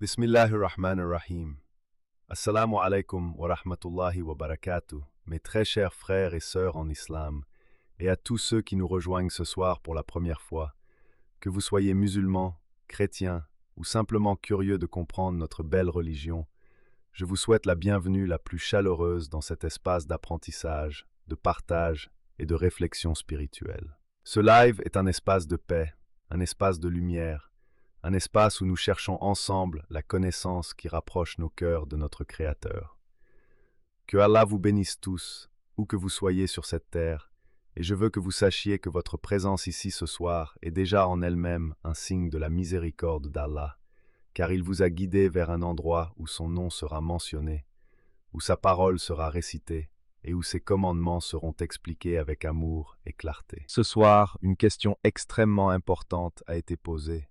Bismillahirrahmanirrahim. Assalamu alaikum wa rahmatullahi wa barakatuh, mes très chers frères et sœurs en islam, et à tous ceux qui nous rejoignent ce soir pour la première fois, que vous soyez musulmans, chrétiens ou simplement curieux de comprendre notre belle religion, je vous souhaite la bienvenue la plus chaleureuse dans cet espace d'apprentissage, de partage et de réflexion spirituelle. Ce live est un espace de paix, un espace de lumière, un espace où nous cherchons ensemble la connaissance qui rapproche nos cœurs de notre Créateur. Que Allah vous bénisse tous, où que vous soyez sur cette terre, et je veux que vous sachiez que votre présence ici ce soir est déjà en elle-même un signe de la miséricorde d'Allah, car il vous a guidé vers un endroit où son nom sera mentionné, où sa parole sera récitée, et où ses commandements seront expliqués avec amour et clarté. Ce soir, une question extrêmement importante a été posée.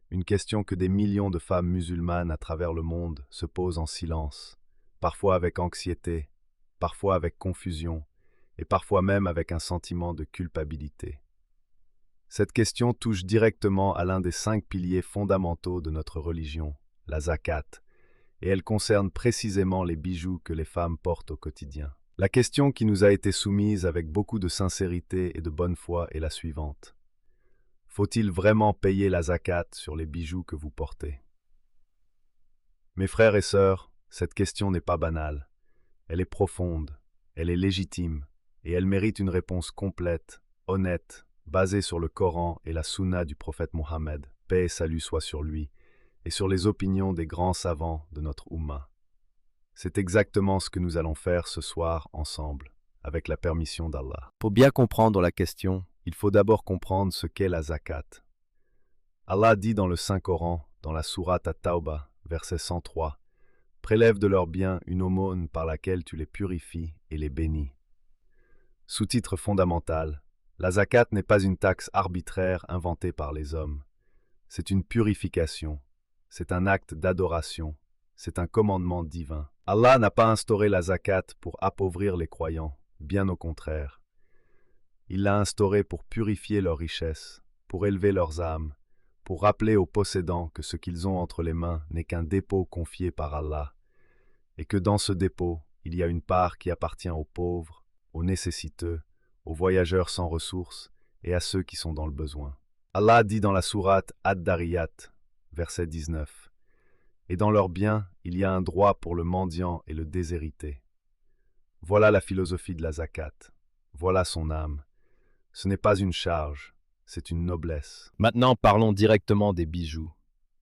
Une question que des millions de femmes musulmanes à travers le monde se posent en silence, parfois avec anxiété, parfois avec confusion, et parfois même avec un sentiment de culpabilité. Cette question touche directement à l'un des 5 piliers fondamentaux de notre religion, la zakat, et elle concerne précisément les bijoux que les femmes portent au quotidien. La question qui nous a été soumise avec beaucoup de sincérité et de bonne foi est la suivante. Faut-il vraiment payer la zakat sur les bijoux que vous portez? Mes frères et sœurs, cette question n'est pas banale. Elle est profonde, elle est légitime, et elle mérite une réponse complète, honnête, basée sur le Coran et la Sunna du prophète Mohammed, paix et salut soit sur lui, et sur les opinions des grands savants de notre Ummah. C'est exactement ce que nous allons faire ce soir ensemble, avec la permission d'Allah. Pour bien comprendre la question, il faut d'abord comprendre ce qu'est la zakat. Allah dit dans le Saint-Coran, dans la sourate At-Tawbah, verset 103, « Prélève de leurs biens une aumône par laquelle tu les purifies et les bénis. » Sous-titre fondamental, la zakat n'est pas une taxe arbitraire inventée par les hommes. C'est une purification, c'est un acte d'adoration, c'est un commandement divin. Allah n'a pas instauré la zakat pour appauvrir les croyants, bien au contraire. Il l'a instauré pour purifier leurs richesses, pour élever leurs âmes, pour rappeler aux possédants que ce qu'ils ont entre les mains n'est qu'un dépôt confié par Allah, et que dans ce dépôt, il y a une part qui appartient aux pauvres, aux nécessiteux, aux voyageurs sans ressources et à ceux qui sont dans le besoin. Allah dit dans la sourate Ad-Dariyat, verset 19, « Et dans leurs biens, il y a un droit pour le mendiant et le déshérité. » Voilà la philosophie de la zakat, voilà son âme. Ce n'est pas une charge, c'est une noblesse. Maintenant, parlons directement des bijoux.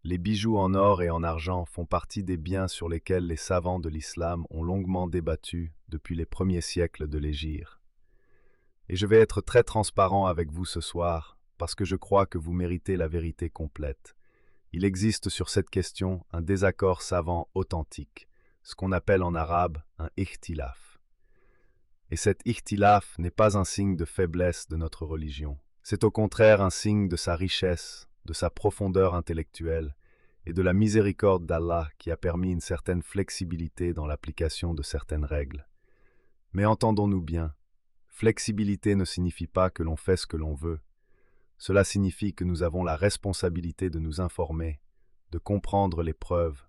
Les bijoux en or et en argent font partie des biens sur lesquels les savants de l'islam ont longuement débattu depuis les premiers siècles de l'hégire. Et je vais être très transparent avec vous ce soir, parce que je crois que vous méritez la vérité complète. Il existe sur cette question un désaccord savant authentique, ce qu'on appelle en arabe un ikhtilaf. Et cet ikhtilaf n'est pas un signe de faiblesse de notre religion. C'est au contraire un signe de sa richesse, de sa profondeur intellectuelle et de la miséricorde d'Allah qui a permis une certaine flexibilité dans l'application de certaines règles. Mais entendons-nous bien, flexibilité ne signifie pas que l'on fait ce que l'on veut. Cela signifie que nous avons la responsabilité de nous informer, de comprendre les preuves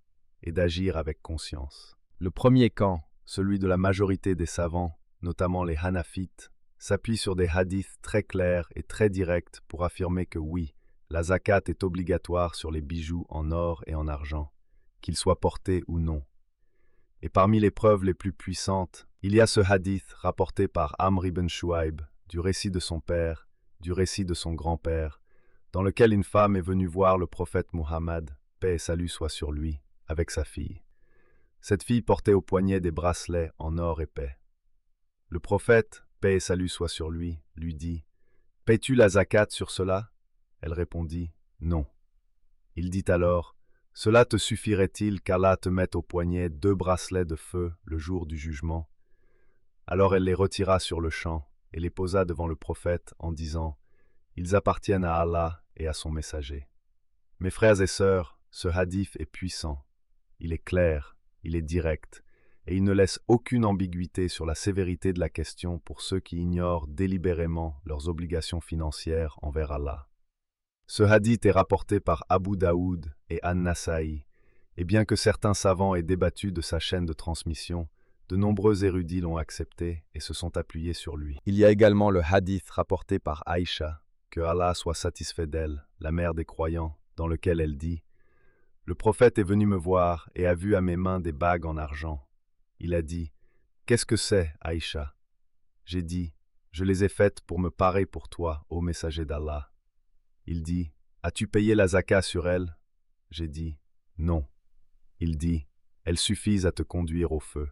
et d'agir avec conscience. Le premier camp, celui de la majorité des savants, notamment les Hanafites, s'appuie sur des hadiths très clairs et très directs pour affirmer que oui, la zakat est obligatoire sur les bijoux en or et en argent, qu'ils soient portés ou non. Et parmi les preuves les plus puissantes, il y a ce hadith rapporté par Amr ibn Shuaib, du récit de son père, du récit de son grand-père, dans lequel une femme est venue voir le prophète Muhammad, paix et salut soit sur lui, avec sa fille. Cette fille portait au poignet des bracelets en or épais. Le prophète, paix et salut soit sur lui, lui dit « Paies-tu la zakat sur cela ?» Elle répondit « Non. » Il dit alors « Cela te suffirait-il qu'Allah te mette au poignet 2 bracelets de feu le jour du jugement ?» Alors elle les retira sur le champ et les posa devant le prophète en disant « Ils appartiennent à Allah et à son messager. » Mes frères et sœurs, ce hadith est puissant. Il est clair, il est direct, et il ne laisse aucune ambiguïté sur la sévérité de la question pour ceux qui ignorent délibérément leurs obligations financières envers Allah. Ce hadith est rapporté par Abu Daoud et An-Nasa'i, Et bien que certains savants aient débattu de sa chaîne de transmission, de nombreux érudits l'ont accepté et se sont appuyés sur lui. Il y a également le hadith rapporté par Aïcha, que Allah soit satisfait d'elle, la mère des croyants, dans lequel elle dit « Le prophète est venu me voir et a vu à mes mains des bagues en argent. Il a dit « Qu'est-ce que c'est, Aïcha ?» J'ai dit « Je les ai faites pour me parer pour toi, ô messager d'Allah. » Il dit « As-tu payé la zakat sur elles ?» J'ai dit « Non. » Il dit « Elles suffisent à te conduire au feu. »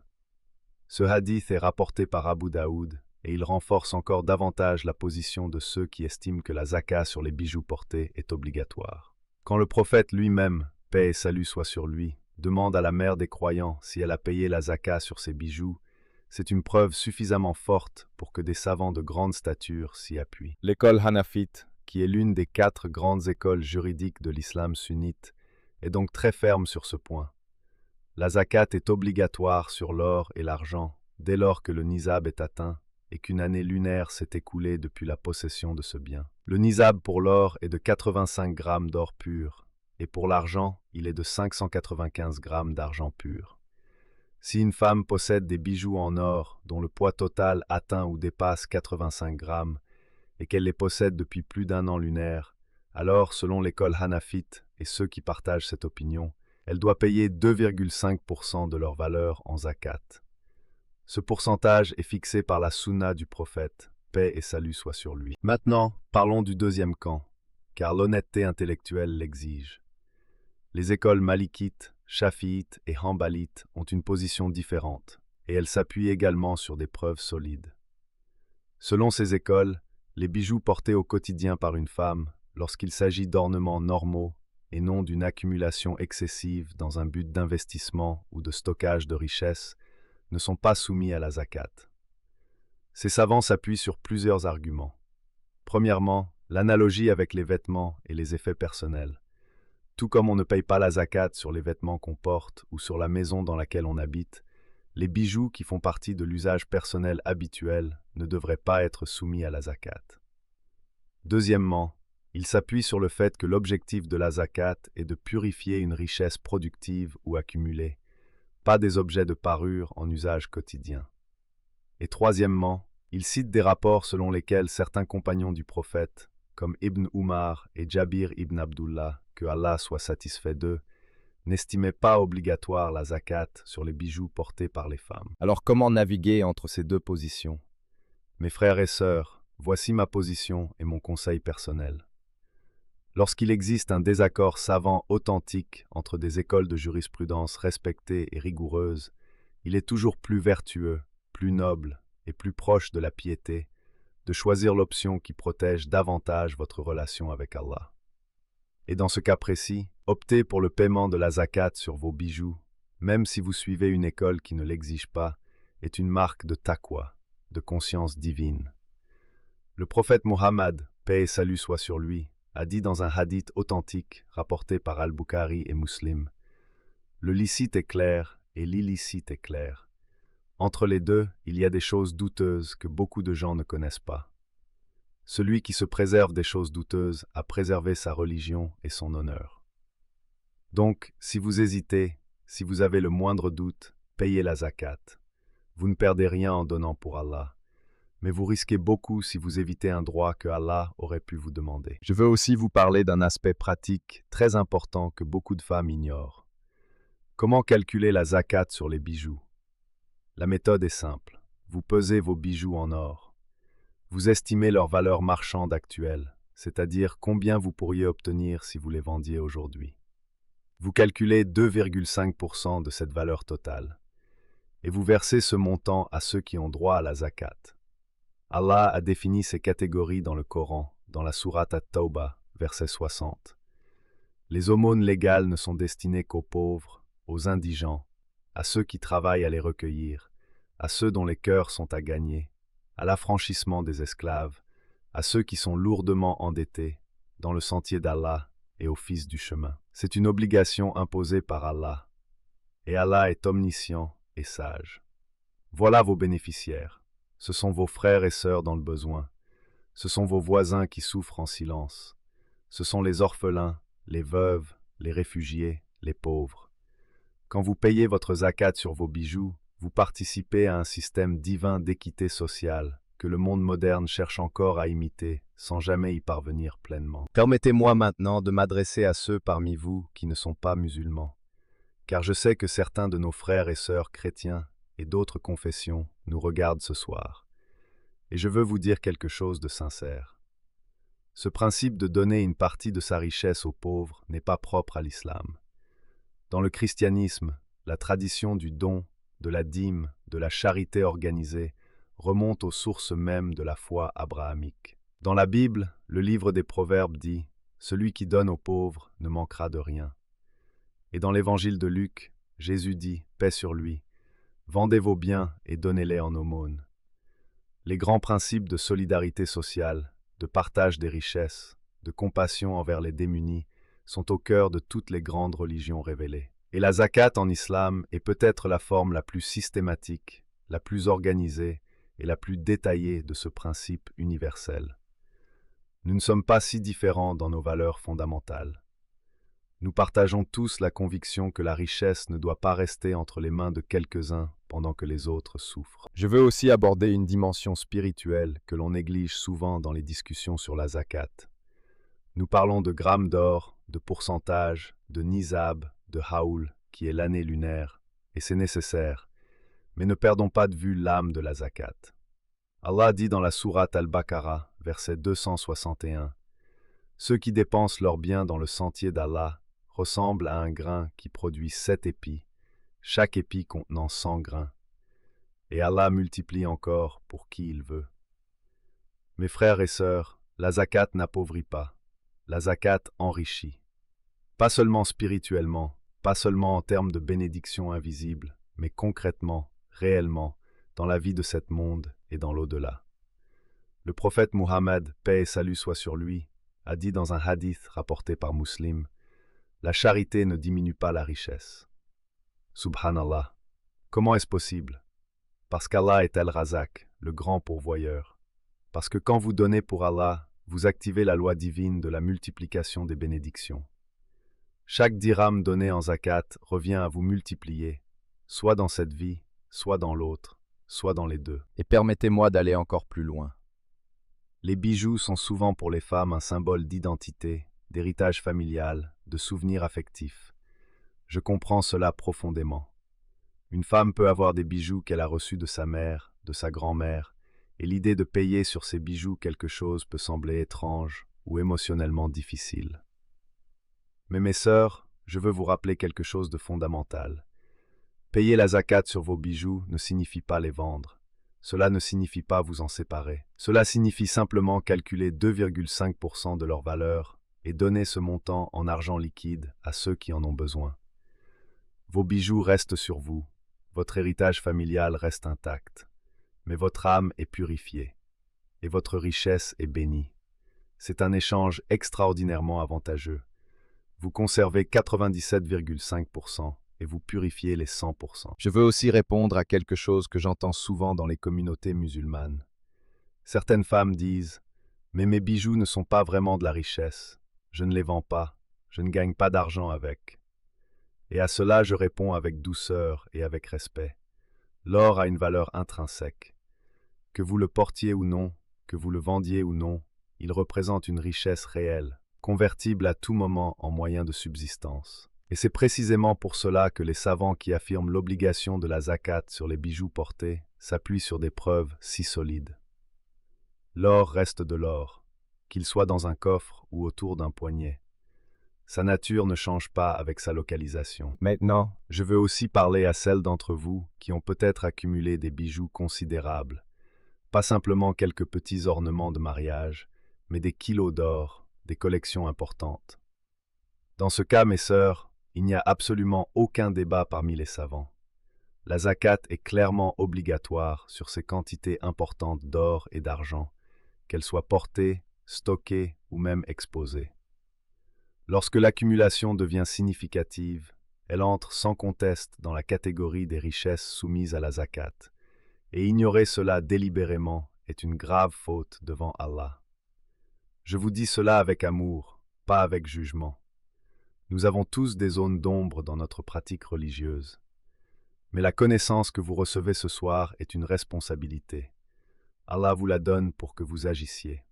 Ce hadith est rapporté par Abu Daoud et il renforce encore davantage la position de ceux qui estiment que la zakat sur les bijoux portés est obligatoire. Quand le prophète lui-même, paix et salut soit sur lui, demande à la mère des croyants si elle a payé la zakat sur ses bijoux, c'est une preuve suffisamment forte pour que des savants de grande stature s'y appuient. L'école hanafite, qui est l'une des 4 grandes écoles juridiques de l'islam sunnite, est donc très ferme sur ce point. La zakat est obligatoire sur l'or et l'argent dès lors que le nizab est atteint et qu'une année lunaire s'est écoulée depuis la possession de ce bien. Le nizab pour l'or est de 85 grammes d'or pur et pour l'argent, il est de 595 grammes d'argent pur. Si une femme possède des bijoux en or dont le poids total atteint ou dépasse 85 grammes et qu'elle les possède depuis plus d'1 an lunaire, alors, selon l'école hanafite et ceux qui partagent cette opinion, elle doit payer 2,5% de leur valeur en zakat. Ce pourcentage est fixé par la sunna du prophète, paix et salut soit sur lui. Maintenant, parlons du deuxième camp, car l'honnêteté intellectuelle l'exige. Les écoles malikites, shafiites et hanbalites ont une position différente, et elles s'appuient également sur des preuves solides. Selon ces écoles, les bijoux portés au quotidien par une femme, lorsqu'il s'agit d'ornements normaux et non d'une accumulation excessive dans un but d'investissement ou de stockage de richesses, ne sont pas soumis à la zakat. Ces savants s'appuient sur plusieurs arguments. Premièrement, l'analogie avec les vêtements et les effets personnels. Tout comme on ne paye pas la zakat sur les vêtements qu'on porte ou sur la maison dans laquelle on habite, les bijoux qui font partie de l'usage personnel habituel ne devraient pas être soumis à la zakat. Deuxièmement, il s'appuie sur le fait que l'objectif de la zakat est de purifier une richesse productive ou accumulée, pas des objets de parure en usage quotidien. Et troisièmement, il cite des rapports selon lesquels certains compagnons du prophète, comme Ibn Umar et Jabir ibn Abdullah, que Allah soit satisfait d'eux, n'estimaient pas obligatoire la zakat sur les bijoux portés par les femmes. Alors comment naviguer entre ces deux positions? Mes frères et sœurs, voici ma position et mon conseil personnel. Lorsqu'il existe un désaccord savant authentique entre des écoles de jurisprudence respectées et rigoureuses, il est toujours plus vertueux, plus noble et plus proche de la piété de choisir l'option qui protège davantage votre relation avec Allah. Et dans ce cas précis, optez pour le paiement de la zakat sur vos bijoux, même si vous suivez une école qui ne l'exige pas, est une marque de taqwa, de conscience divine. Le prophète Mohammed, paix et salut soit sur lui, a dit dans un hadith authentique rapporté par Al-Bukhari et Muslim, « Le licite est clair et l'illicite est clair. Entre les deux, il y a des choses douteuses que beaucoup de gens ne connaissent pas. Celui qui se préserve des choses douteuses a préservé sa religion et son honneur. Donc, si vous hésitez, si vous avez le moindre doute, payez la zakat. Vous ne perdez rien en donnant pour Allah. Mais vous risquez beaucoup si vous évitez un droit que Allah aurait pu vous demander. Je veux aussi vous parler d'un aspect pratique très important que beaucoup de femmes ignorent. Comment calculer la zakat sur les bijoux? La méthode est simple. Vous pesez vos bijoux en or. Vous estimez leur valeur marchande actuelle, c'est-à-dire combien vous pourriez obtenir si vous les vendiez aujourd'hui. Vous calculez 2,5% de cette valeur totale. Et vous versez ce montant à ceux qui ont droit à la zakat. Allah a défini ces catégories dans le Coran, dans la sourate At-Tawbah, verset 60. Les aumônes légales ne sont destinées qu'aux pauvres, aux indigents, à ceux qui travaillent à les recueillir, à ceux dont les cœurs sont à gagner, à l'affranchissement des esclaves, à ceux qui sont lourdement endettés, dans le sentier d'Allah et au fils du chemin. C'est une obligation imposée par Allah, et Allah est omniscient et sage. Voilà vos bénéficiaires. Ce sont vos frères et sœurs dans le besoin. Ce sont vos voisins qui souffrent en silence. Ce sont les orphelins, les veuves, les réfugiés, les pauvres. Quand vous payez votre zakat sur vos bijoux, vous participez à un système divin d'équité sociale que le monde moderne cherche encore à imiter sans jamais y parvenir pleinement. Permettez-moi maintenant de m'adresser à ceux parmi vous qui ne sont pas musulmans, car je sais que certains de nos frères et sœurs chrétiens et d'autres confessions nous regardent ce soir. Et je veux vous dire quelque chose de sincère. Ce principe de donner une partie de sa richesse aux pauvres n'est pas propre à l'islam. Dans le christianisme, la tradition du don, de la dîme, de la charité organisée remonte aux sources mêmes de la foi abrahamique. Dans la Bible, le livre des Proverbes dit « Celui qui donne aux pauvres ne manquera de rien ». Et dans l'évangile de Luc, Jésus dit « Paix sur lui, vendez vos biens et donnez-les en aumône ». Les grands principes de solidarité sociale, de partage des richesses, de compassion envers les démunis sont au cœur de toutes les grandes religions révélées. Et la zakat en islam est peut-être la forme la plus systématique, la plus organisée et la plus détaillée de ce principe universel. Nous ne sommes pas si différents dans nos valeurs fondamentales. Nous partageons tous la conviction que la richesse ne doit pas rester entre les mains de quelques-uns pendant que les autres souffrent. Je veux aussi aborder une dimension spirituelle que l'on néglige souvent dans les discussions sur la zakat. Nous parlons de grammes d'or, de pourcentage, de nizab, de haoul, qui est l'année lunaire, et c'est nécessaire, mais ne perdons pas de vue l'âme de la zakat. Allah dit dans la sourate Al-Baqarah, verset 261, « Ceux qui dépensent leurs biens dans le sentier d'Allah ressemblent à un grain qui produit 7 épis, chaque épi contenant 100 grains. Et Allah multiplie encore pour qui il veut. » Mes frères et sœurs, la zakat n'appauvrit pas. La zakat enrichit. Pas seulement spirituellement, pas seulement en termes de bénédictions invisibles, mais concrètement, réellement, dans la vie de ce monde et dans l'au-delà. Le prophète Muhammad, paix et salut soit sur lui, a dit dans un hadith rapporté par Muslim, « La charité ne diminue pas la richesse. » Subhanallah. Comment est-ce possible? Parce qu'Allah est Al-Razak, le grand pourvoyeur. Parce que quand vous donnez pour Allah, vous activez la loi divine de la multiplication des bénédictions. Chaque dirham donné en zakat revient à vous multiplier, soit dans cette vie, soit dans l'autre, soit dans les deux. Et permettez-moi d'aller encore plus loin. Les bijoux sont souvent pour les femmes un symbole d'identité, d'héritage familial, de souvenirs affectifs. Je comprends cela profondément. Une femme peut avoir des bijoux qu'elle a reçus de sa mère, de sa grand-mère, et l'idée de payer sur ces bijoux quelque chose peut sembler étrange ou émotionnellement difficile. Mais mes sœurs, je veux vous rappeler quelque chose de fondamental. Payer la zakat sur vos bijoux ne signifie pas les vendre. Cela ne signifie pas vous en séparer. Cela signifie simplement calculer 2,5% de leur valeur et donner ce montant en argent liquide à ceux qui en ont besoin. Vos bijoux restent sur vous, votre héritage familial reste intact, mais votre âme est purifiée et votre richesse est bénie. C'est un échange extraordinairement avantageux. Vous conservez 97,5% et vous purifiez les 100%. Je veux aussi répondre à quelque chose que j'entends souvent dans les communautés musulmanes. Certaines femmes disent « Mais mes bijoux ne sont pas vraiment de la richesse. Je ne les vends pas. Je ne gagne pas d'argent avec. » Et à cela, je réponds avec douceur et avec respect. L'or a une valeur intrinsèque. Que vous le portiez ou non, que vous le vendiez ou non, il représente une richesse réelle, convertible à tout moment en moyen de subsistance. Et c'est précisément pour cela que les savants qui affirment l'obligation de la zakat sur les bijoux portés s'appuient sur des preuves si solides. L'or reste de l'or, qu'il soit dans un coffre ou autour d'un poignet. Sa nature ne change pas avec sa localisation. Maintenant, je veux aussi parler à celles d'entre vous qui ont peut-être accumulé des bijoux considérables. Pas simplement quelques petits ornements de mariage, mais des kilos d'or, des collections importantes. Dans ce cas, mes sœurs, il n'y a absolument aucun débat parmi les savants. La zakat est clairement obligatoire sur ces quantités importantes d'or et d'argent, qu'elles soient portées, stockées ou même exposées. Lorsque l'accumulation devient significative, elle entre sans conteste dans la catégorie des richesses soumises à la zakat, et ignorer cela délibérément est une grave faute devant Allah. Je vous dis cela avec amour, pas avec jugement. Nous avons tous des zones d'ombre dans notre pratique religieuse. Mais la connaissance que vous recevez ce soir est une responsabilité. Allah vous la donne pour que vous agissiez.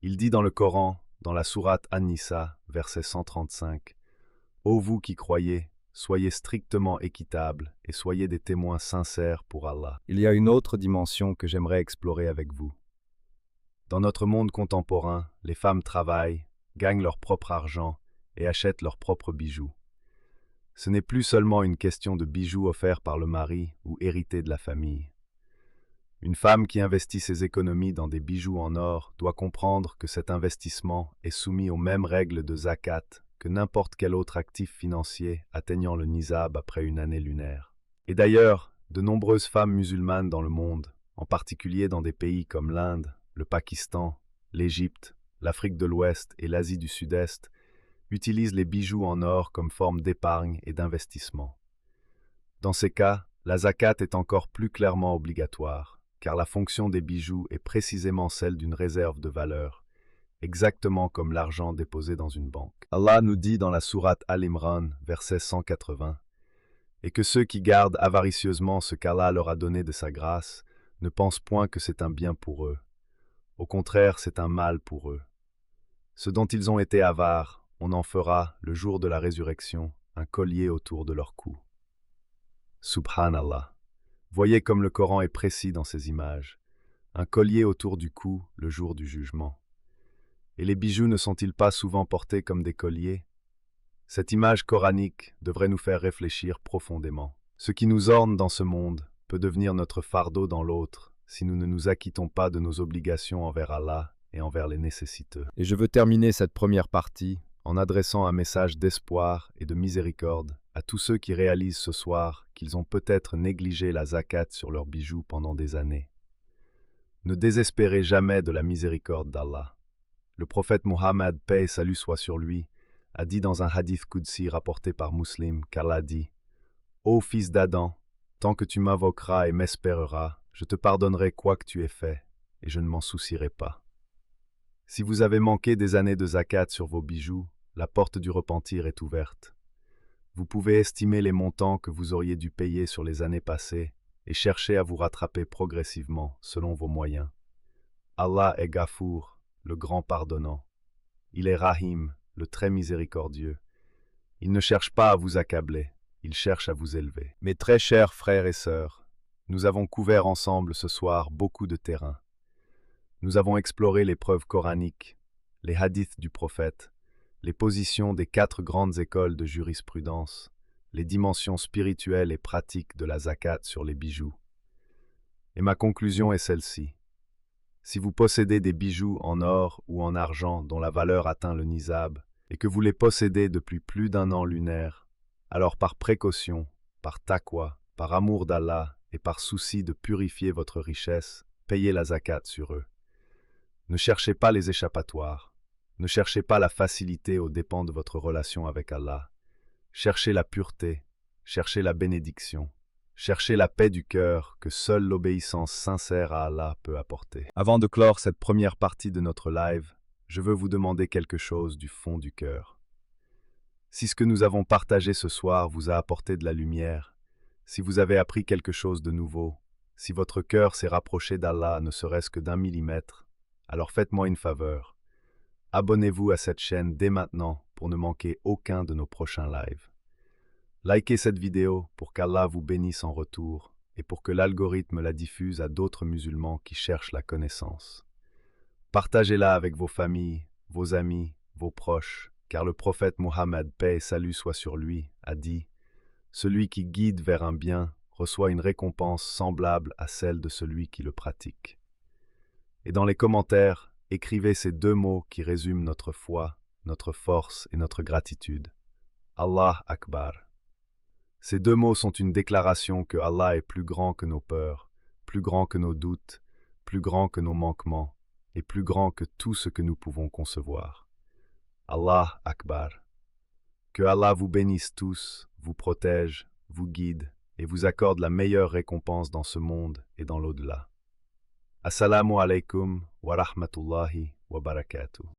Il dit dans le Coran, dans la sourate An-Nisa, verset 135, « Ô vous qui croyez, soyez strictement équitables et soyez des témoins sincères pour Allah. » Il y a une autre dimension que j'aimerais explorer avec vous. Dans notre monde contemporain, les femmes travaillent, gagnent leur propre argent et achètent leurs propres bijoux. Ce n'est plus seulement une question de bijoux offerts par le mari ou hérités de la famille. Une femme qui investit ses économies dans des bijoux en or doit comprendre que cet investissement est soumis aux mêmes règles de zakat que n'importe quel autre actif financier atteignant le nizab après une année lunaire. Et d'ailleurs, de nombreuses femmes musulmanes dans le monde, en particulier dans des pays comme l'Inde, le Pakistan, l'Égypte, l'Afrique de l'Ouest et l'Asie du Sud-Est, utilisent les bijoux en or comme forme d'épargne et d'investissement. Dans ces cas, la zakat est encore plus clairement obligatoire, car la fonction des bijoux est précisément celle d'une réserve de valeur, exactement comme l'argent déposé dans une banque. Allah nous dit dans la sourate Al-Imran, verset 180, « Et que ceux qui gardent avaricieusement ce qu'Allah leur a donné de sa grâce ne pensent point que c'est un bien pour eux. Au contraire, c'est un mal pour eux. Ce dont ils ont été avares, on en fera, le jour de la résurrection, un collier autour de leur cou. » Subhanallah. Voyez comme le Coran est précis dans ces images. Un collier autour du cou le jour du jugement. Et les bijoux ne sont-ils pas souvent portés comme des colliers? Cette image coranique devrait nous faire réfléchir profondément. Ce qui nous orne dans ce monde peut devenir notre fardeau dans l'autre si nous ne nous acquittons pas de nos obligations envers Allah et envers les nécessiteux. Et je veux terminer cette première partie en adressant un message d'espoir et de miséricorde à tous ceux qui réalisent ce soir qu'ils ont peut-être négligé la zakat sur leurs bijoux pendant des années. Ne désespérez jamais de la miséricorde d'Allah. Le prophète Mohammed, paix et salut soit sur lui, a dit dans un hadith Qudsi rapporté par Muslim qu'Allah dit « Ô fils d'Adam, tant que tu m'invoqueras et m'espéreras, je te pardonnerai quoi que tu aies fait, et je ne m'en soucierai pas. » Si vous avez manqué des années de zakat sur vos bijoux, la porte du repentir est ouverte. Vous pouvez estimer les montants que vous auriez dû payer sur les années passées et chercher à vous rattraper progressivement selon vos moyens. Allah est Ghafour, le grand pardonnant. Il est Rahim, le très miséricordieux. Il ne cherche pas à vous accabler, il cherche à vous élever. Mes très chers frères et sœurs, nous avons couvert ensemble ce soir beaucoup de terrain. Nous avons exploré les preuves coraniques, les hadiths du prophète, les positions des 4 grandes écoles de jurisprudence, les dimensions spirituelles et pratiques de la zakat sur les bijoux. Et ma conclusion est celle-ci. Si vous possédez des bijoux en or ou en argent dont la valeur atteint le nizab, et que vous les possédez depuis plus d'1 an lunaire, alors par précaution, par taqwa, par amour d'Allah et par souci de purifier votre richesse, payez la zakat sur eux. Ne cherchez pas les échappatoires. Ne cherchez pas la facilité aux dépens de votre relation avec Allah. Cherchez la pureté, cherchez la bénédiction, cherchez la paix du cœur que seule l'obéissance sincère à Allah peut apporter. Avant de clore cette première partie de notre live, je veux vous demander quelque chose du fond du cœur. Si ce que nous avons partagé ce soir vous a apporté de la lumière, si vous avez appris quelque chose de nouveau, si votre cœur s'est rapproché d'Allah ne serait-ce que d'1 millimètre, alors faites-moi une faveur. Abonnez-vous à cette chaîne dès maintenant pour ne manquer aucun de nos prochains lives. Likez cette vidéo pour qu'Allah vous bénisse en retour et pour que l'algorithme la diffuse à d'autres musulmans qui cherchent la connaissance. Partagez-la avec vos familles, vos amis, vos proches, car le prophète Mohammed, paix et salut soit sur lui, a dit « Celui qui guide vers un bien reçoit une récompense semblable à celle de celui qui le pratique. » Et dans les commentaires, écrivez ces 2 mots qui résument notre foi, notre force et notre gratitude. Allah Akbar. Ces 2 mots sont une déclaration que Allah est plus grand que nos peurs, plus grand que nos doutes, plus grand que nos manquements et plus grand que tout ce que nous pouvons concevoir. Allah Akbar. Que Allah vous bénisse tous, vous protège, vous guide et vous accorde la meilleure récompense dans ce monde et dans l'au-delà. Assalamu alaikum wa rahmatullahi wa barakatuh.